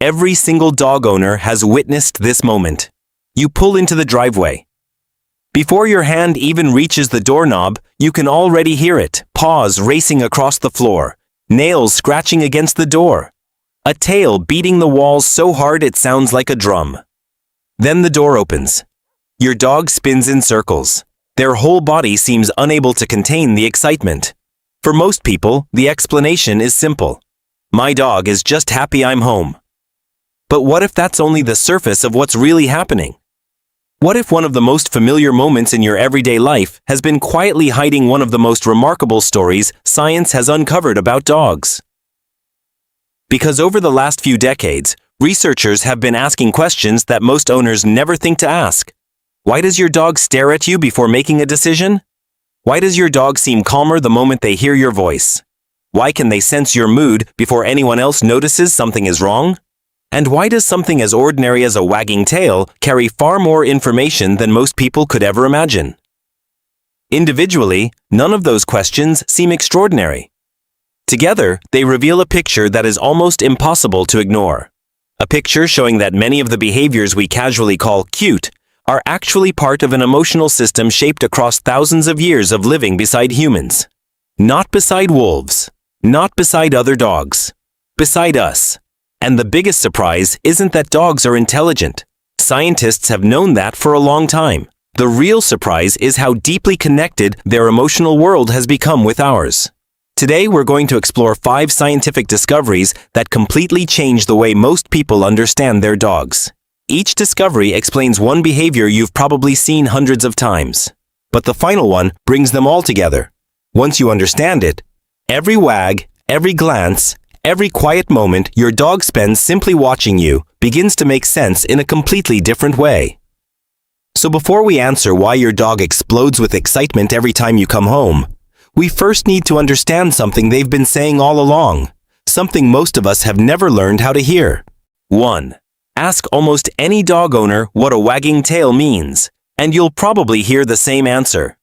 Every single dog owner has witnessed this moment. You pull into the driveway. Before your hand even reaches the doorknob, you can already hear it, paws racing across the floor, nails scratching against the door, a tail beating the walls so hard it sounds like a drum. Then the door opens. Your dog spins in circles. Their whole body seems unable to contain the excitement. For most people, the explanation is simple. My dog is just happy I'm home. But what if that's only the surface of what's really happening? What if one of the most familiar moments in your everyday life has been quietly hiding one of the most remarkable stories science has uncovered about dogs? Because over the last few decades, researchers have been asking questions that most owners never think to ask. Why does your dog stare at you before making a decision? Why does your dog seem calmer the moment they hear your voice? Why can they sense your mood before anyone else notices something is wrong? And why does something as ordinary as a wagging tail carry far more information than most people could ever imagine? Individually, none of those questions seem extraordinary. Together, they reveal a picture that is almost impossible to ignore. A picture showing that many of the behaviors we casually call cute are actually part of an emotional system shaped across thousands of years of living beside humans. Not beside wolves, not beside other dogs, beside us. And the biggest surprise isn't that dogs are intelligent. Scientists have known that for a long time. The real surprise is how deeply connected their emotional world has become with ours. Today, we're going to explore 5 scientific discoveries that completely change the way most people understand their dogs. Each discovery explains one behavior you've probably seen hundreds of times. But the final one brings them all together. Once you understand it, every wag, every glance, every quiet moment your dog spends simply watching you begins to make sense in a completely different way. So before we answer why your dog explodes with excitement every time you come home, we first need to understand something they've been saying all along, something most of us have never learned how to hear. 1. Ask almost any dog owner what a wagging tail means, and you'll probably hear the same answer.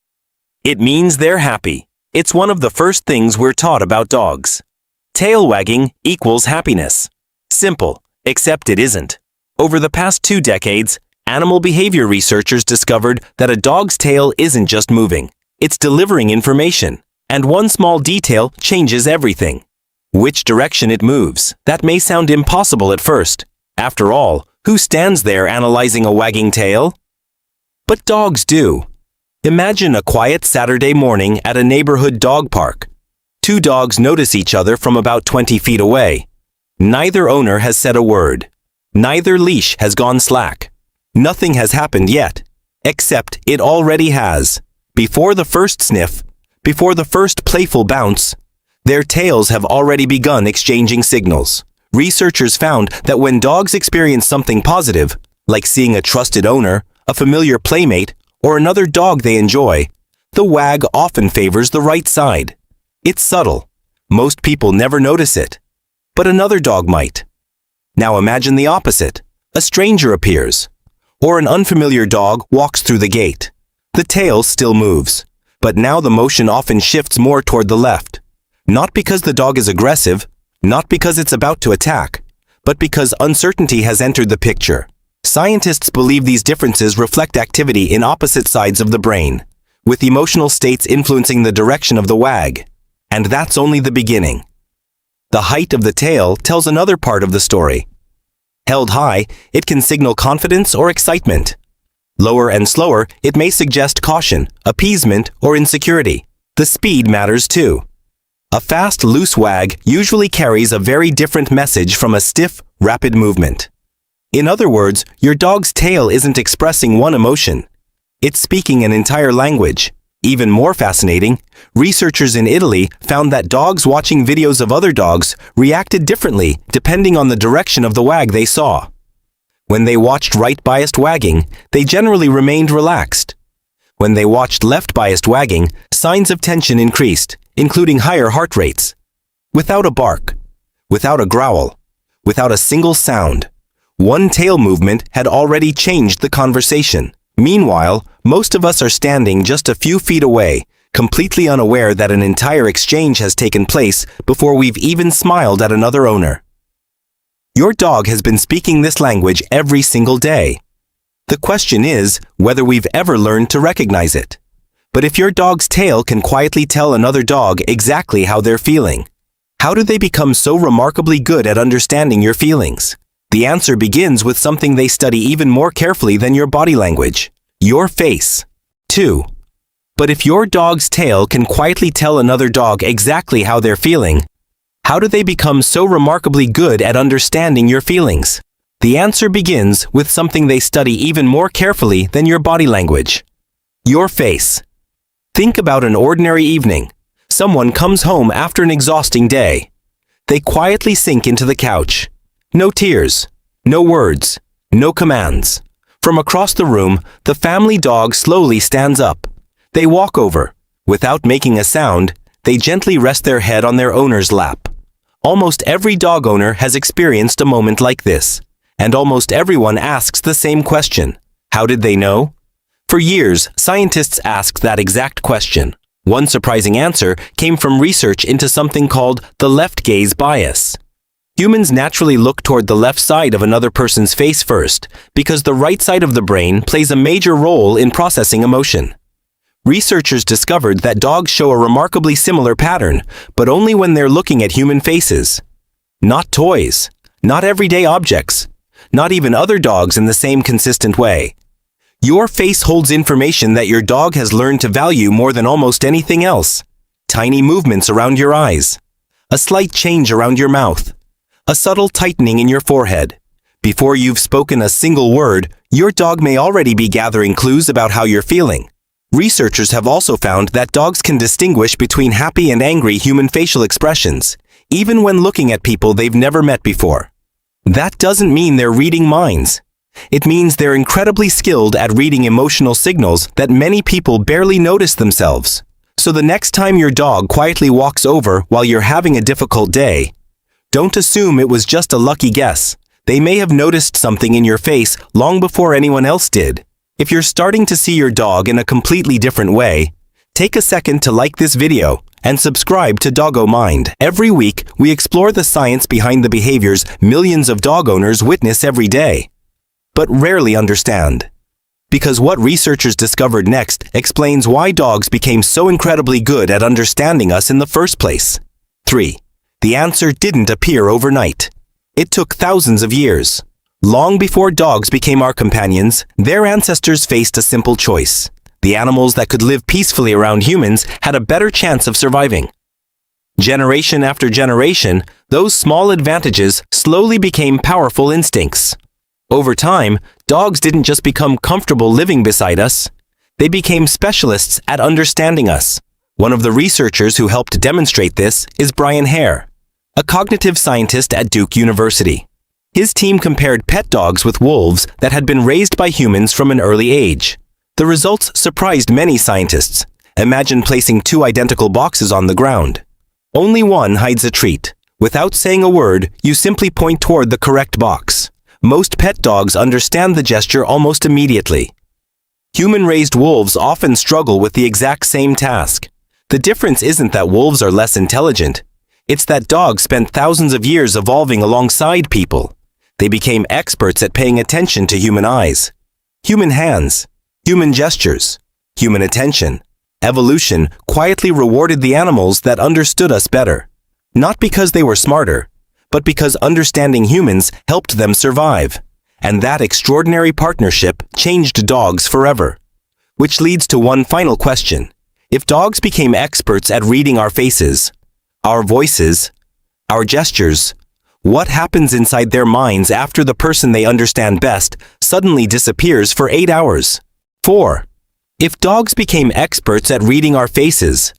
It means they're happy. It's one of the first things we're taught about dogs. Tail wagging equals happiness. Simple, except it isn't. Over the past 2 decades, animal behavior researchers discovered that a dog's tail isn't just moving. It's delivering information, and one small detail changes everything. Which direction it moves. That may sound impossible at first. After all, who stands there analyzing a wagging tail? But dogs do. Imagine a quiet Saturday morning at a neighborhood dog park. 2 dogs notice each other from about 20 feet away. Neither owner has said a word. Neither leash has gone slack. Nothing has happened yet, except it already has. Before the first sniff, before the first playful bounce, their tails have already begun exchanging signals. Researchers found that when dogs experience something positive, like seeing a trusted owner, a familiar playmate, or another dog they enjoy, the wag often favors the right side. It's subtle. Most people never notice it. But another dog might. Now imagine the opposite. A stranger appears, or an unfamiliar dog walks through the gate. The tail still moves, but now the motion often shifts more toward the left. Not because the dog is aggressive, not because it's about to attack, but because uncertainty has entered the picture. Scientists believe these differences reflect activity in opposite sides of the brain, with emotional states influencing the direction of the wag. And that's only the beginning. The height of the tail tells another part of the story. Held high, it can signal confidence or excitement. Lower and slower, it may suggest caution, appeasement, or insecurity. The speed matters too. A fast, loose wag usually carries a very different message from a stiff, rapid movement. In other words, your dog's tail isn't expressing one emotion. It's speaking an entire language. Even more fascinating, researchers in Italy found that dogs watching videos of other dogs reacted differently depending on the direction of the wag they saw. When they watched right-biased wagging, they generally remained relaxed. When they watched left-biased wagging, signs of tension increased, including higher heart rates. Without a bark, without a growl, without a single sound, one tail movement had already changed the conversation. Meanwhile, most of us are standing just a few feet away, completely unaware that an entire exchange has taken place before we've even smiled at another owner. Your dog has been speaking this language every single day. The question is whether we've ever learned to recognize it. But if your dog's tail can quietly tell another dog exactly how they're feeling, how do they become so remarkably good at understanding your feelings? The answer begins with something they study even more carefully than your body language: your face. 2. But if your dog's tail can quietly tell another dog exactly how they're feeling, how do they become so remarkably good at understanding your feelings? The answer begins with something they study even more carefully than your body language: your face. Think about an ordinary evening. Someone comes home after an exhausting day. They quietly sink into the couch. No tears, no words, no commands. From across the room, the family dog slowly stands up. They walk over. Without making a sound, they gently rest their head on their owner's lap. Almost every dog owner has experienced a moment like this, and almost everyone asks the same question: how did they know? For years, scientists asked that exact question. One surprising answer came from research into something called the left gaze bias. Humans naturally look toward the left side of another person's face first, because the right side of the brain plays a major role in processing emotion. Researchers discovered that dogs show a remarkably similar pattern, but only when they're looking at human faces. Not toys, not everyday objects, not even other dogs in the same consistent way. Your face holds information that your dog has learned to value more than almost anything else. Tiny movements around your eyes, a slight change around your mouth, a subtle tightening in your forehead. Before you've spoken a single word, your dog may already be gathering clues about how you're feeling. Researchers have also found that dogs can distinguish between happy and angry human facial expressions, even when looking at people they've never met before. That doesn't mean they're reading minds. It means they're incredibly skilled at reading emotional signals that many people barely notice themselves. So the next time your dog quietly walks over while you're having a difficult day, don't assume it was just a lucky guess. They may have noticed something in your face long before anyone else did. If you're starting to see your dog in a completely different way, take a second to like this video and subscribe to Doggo Mind. Every week, we explore the science behind the behaviors millions of dog owners witness every day, but rarely understand. Because what researchers discovered next explains why dogs became so incredibly good at understanding us in the first place. 3. The answer didn't appear overnight. It took thousands of years. Long before dogs became our companions, their ancestors faced a simple choice. The animals that could live peacefully around humans had a better chance of surviving. Generation after generation, those small advantages slowly became powerful instincts. Over time, dogs didn't just become comfortable living beside us. They became specialists at understanding us. One of the researchers who helped demonstrate this is Brian Hare, a cognitive scientist at Duke University. His team compared pet dogs with wolves that had been raised by humans from an early age. The results surprised many scientists. Imagine placing two identical boxes on the ground. Only one hides a treat. Without saying a word, you simply point toward the correct box. Most pet dogs understand the gesture almost immediately. Human-raised wolves often struggle with the exact same task. The difference isn't that wolves are less intelligent. It's that dogs spent thousands of years evolving alongside people. They became experts at paying attention to human eyes, human hands, human gestures, human attention. Evolution quietly rewarded the animals that understood us better. Not because they were smarter, but because understanding humans helped them survive. And that extraordinary partnership changed dogs forever. Which leads to one final question. If dogs became experts at reading our faces, our voices, our gestures, what happens inside their minds after the person they understand best suddenly disappears for 8 hours? 4. If dogs became experts at reading our faces,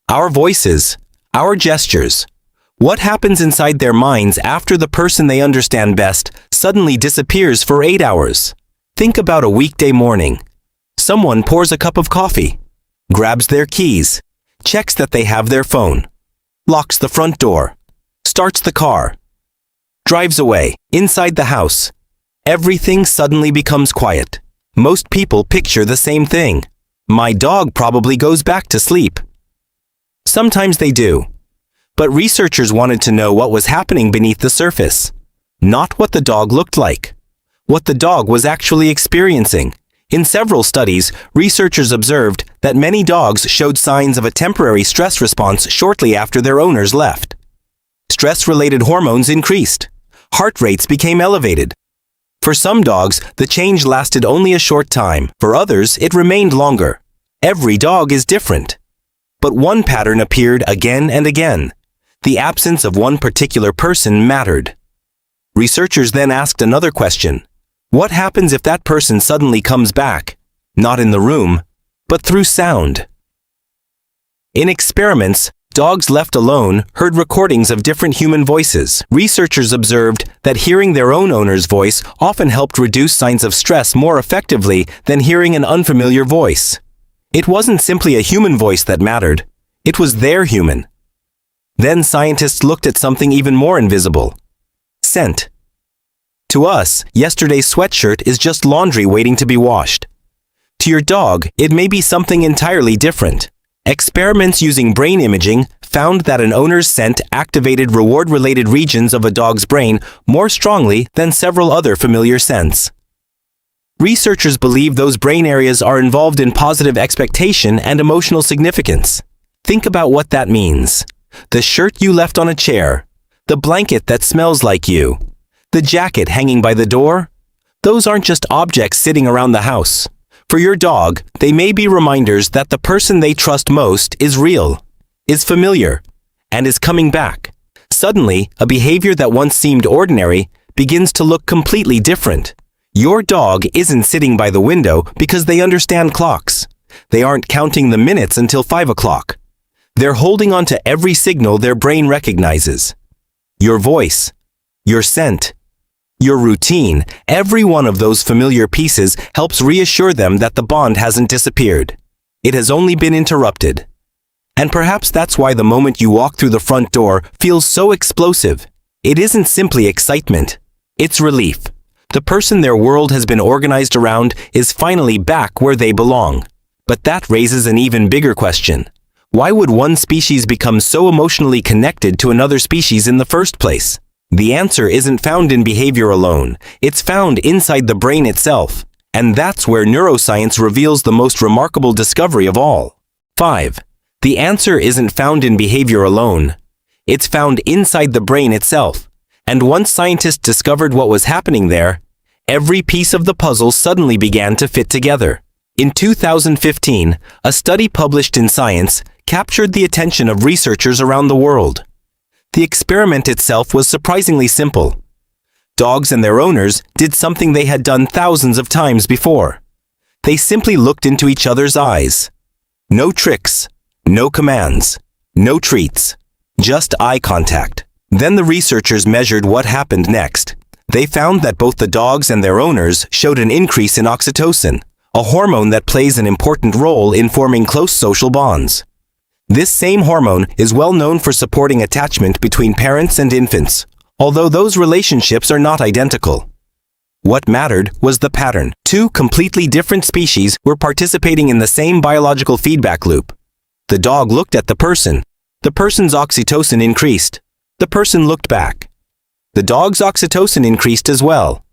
our voices, our gestures, what happens inside their minds after the person they understand best suddenly disappears for 8 hours? Think about a weekday morning. Someone pours a cup of coffee, grabs their keys, checks that they have their phone, locks the front door, starts the car, drives away. Inside the house, everything suddenly becomes quiet. Most people picture the same thing. My dog probably goes back to sleep. Sometimes they do. But researchers wanted to know what was happening beneath the surface. Not what the dog looked like. What the dog was actually experiencing. In several studies, researchers observed that many dogs showed signs of a temporary stress response shortly after their owners left. Stress-related hormones increased. Heart rates became elevated. For some dogs, the change lasted only a short time. For others, it remained longer. Every dog is different. But one pattern appeared again and again. The absence of one particular person mattered. Researchers then asked another question. What happens if that person suddenly comes back? Not in the room, but through sound. In experiments, dogs left alone heard recordings of different human voices. Researchers observed that hearing their own owner's voice often helped reduce signs of stress more effectively than hearing an unfamiliar voice. It wasn't simply a human voice that mattered. It was their human. Then scientists looked at something even more invisible. Scent. To us, yesterday's sweatshirt is just laundry waiting to be washed. To your dog, it may be something entirely different. Experiments using brain imaging found that an owner's scent activated reward-related regions of a dog's brain more strongly than several other familiar scents. Researchers believe those brain areas are involved in positive expectation and emotional significance. Think about what that means. The shirt you left on a chair, the blanket that smells like you, the jacket hanging by the door, those aren't just objects sitting around the house. For your dog, they may be reminders that the person they trust most is real, is familiar, and is coming back. Suddenly, a behavior that once seemed ordinary begins to look completely different. Your dog isn't sitting by the window because they understand clocks. They aren't counting the minutes until 5 o'clock. They're holding on to every signal their brain recognizes. Your voice, your scent, your routine, every one of those familiar pieces helps reassure them that the bond hasn't disappeared. It has only been interrupted. And perhaps that's why the moment you walk through the front door feels so explosive. It isn't simply excitement. It's relief. The person their world has been organized around is finally back where they belong. But that raises an even bigger question. Why would one species become so emotionally connected to another species in the first place? The answer isn't found in behavior alone. It's found inside the brain itself. And that's where neuroscience reveals the most remarkable discovery of all. 5. The answer isn't found in behavior alone. It's found inside the brain itself. And once scientists discovered what was happening there, every piece of the puzzle suddenly began to fit together. In 2015, a study published in Science captured the attention of researchers around the world. The experiment itself was surprisingly simple. Dogs and their owners did something they had done thousands of times before. They simply looked into each other's eyes. No tricks, no commands, no treats, just eye contact. Then the researchers measured what happened next. They found that both the dogs and their owners showed an increase in oxytocin, a hormone that plays an important role in forming close social bonds. This same hormone is well known for supporting attachment between parents and infants, although those relationships are not identical. What mattered was the pattern. Two completely different species were participating in the same biological feedback loop. The dog looked at the person. The person's oxytocin increased. The person looked back. The dog's oxytocin increased as well.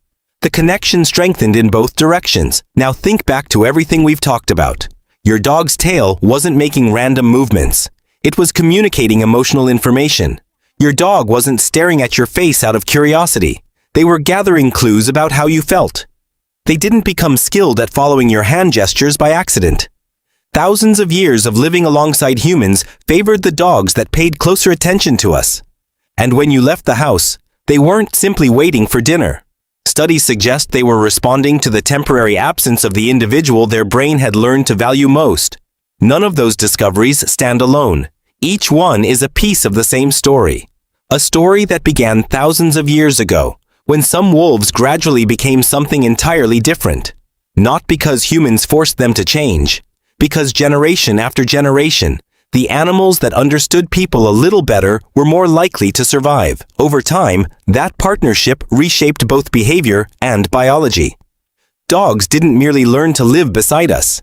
The connection strengthened in both directions. Now think back to everything we've talked about. Your dog's tail wasn't making random movements. It was communicating emotional information. Your dog wasn't staring at your face out of curiosity. They were gathering clues about how you felt. They didn't become skilled at following your hand gestures by accident. Thousands of years of living alongside humans favored the dogs that paid closer attention to us. And when you left the house, they weren't simply waiting for dinner. Studies suggest they were responding to the temporary absence of the individual their brain had learned to value most. None of those discoveries stand alone. Each one is a piece of the same story. A story that began thousands of years ago, when some wolves gradually became something entirely different. Not because humans forced them to change, because generation after generation, the animals that understood people a little better were more likely to survive. Over time, that partnership reshaped both behavior and biology. Dogs didn't merely learn to live beside us.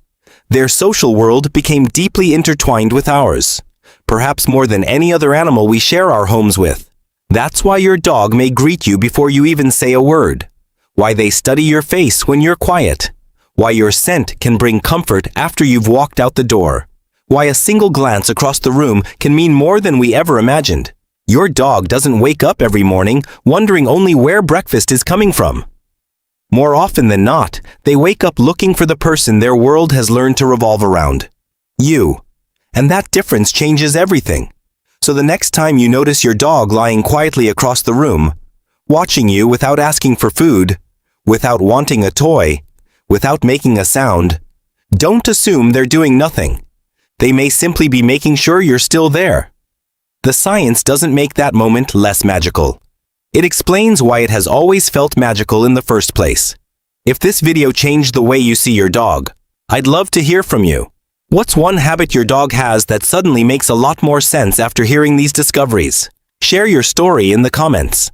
Their social world became deeply intertwined with ours, perhaps more than any other animal we share our homes with. That's why your dog may greet you before you even say a word. Why they study your face when you're quiet. Why your scent can bring comfort after you've walked out the door. Why a single glance across the room can mean more than we ever imagined. Your dog doesn't wake up every morning wondering only where breakfast is coming from. More often than not, they wake up looking for the person their world has learned to revolve around. You. And that difference changes everything. So the next time you notice your dog lying quietly across the room, watching you without asking for food, without wanting a toy, without making a sound, don't assume they're doing nothing. They may simply be making sure you're still there. The science doesn't make that moment less magical. It explains why it has always felt magical in the first place. If this video changed the way you see your dog, I'd love to hear from you. What's one habit your dog has that suddenly makes a lot more sense after hearing these discoveries? Share your story in the comments.